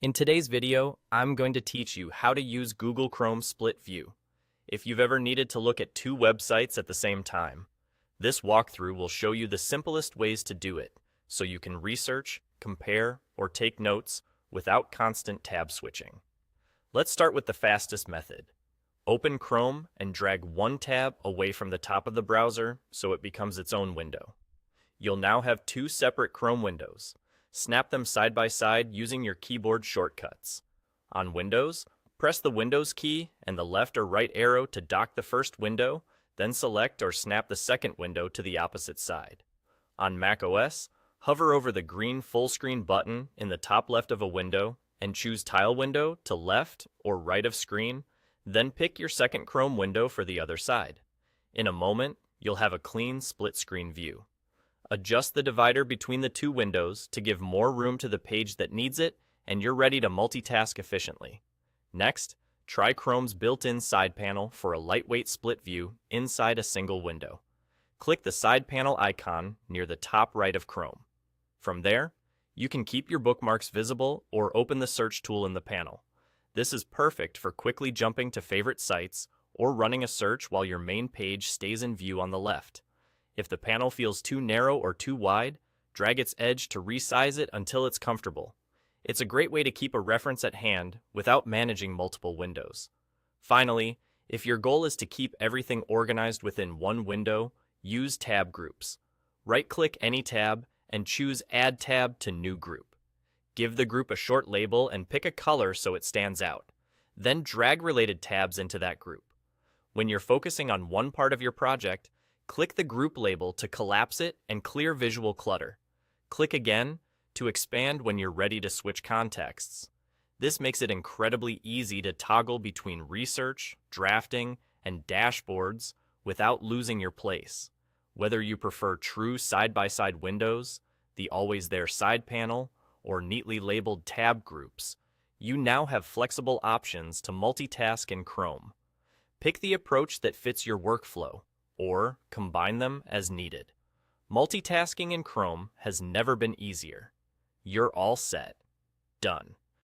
In today's video, I'm going to teach you how to use Google Chrome Split View. If you've ever needed to look at two websites at the same time, this walkthrough will show you the simplest ways to do it, so you can research, compare, or take notes without constant tab switching. Let's start with the fastest method. Open Chrome and drag one tab away from the top of the browser so it becomes its own window. You'll now have two separate Chrome windows. Snap them side by side using your keyboard shortcuts. On Windows, press the Windows key and the left or right arrow to dock the first window, then select or snap the second window to the opposite side. On macOS, hover over the green full screen button in the top left of a window and choose Tile Window to left or right of screen, then pick your second Chrome window for the other side. In a moment, you'll have a clean split screen view. Adjust the divider between the two windows to give more room to the page that needs it, and you're ready to multitask efficiently. Next, try Chrome's built-in side panel for a lightweight split view inside a single window. Click the side panel icon near the top right of Chrome. From there, you can keep your bookmarks visible or open the search tool in the panel. This is perfect for quickly jumping to favorite sites or running a search while your main page stays in view on the left. If the panel feels too narrow or too wide, drag its edge to resize it until it's comfortable. It's a great way to keep a reference at hand without managing multiple windows. Finally, if your goal is to keep everything organized within one window, use tab groups. Right-click any tab and choose Add Tab to New Group. Give the group a short label and pick a color so it stands out. Then drag related tabs into that group. When you're focusing on one part of your project, click the group label to collapse it and clear visual clutter. Click again to expand when you're ready to switch contexts. This makes it incredibly easy to toggle between research, drafting, and dashboards without losing your place. Whether you prefer true side-by-side windows, the always-there side panel, or neatly labeled tab groups, you now have flexible options to multitask in Chrome. Pick the approach that fits your workflow, or combine them as needed. Multitasking in Chrome has never been easier. You're all set. Done.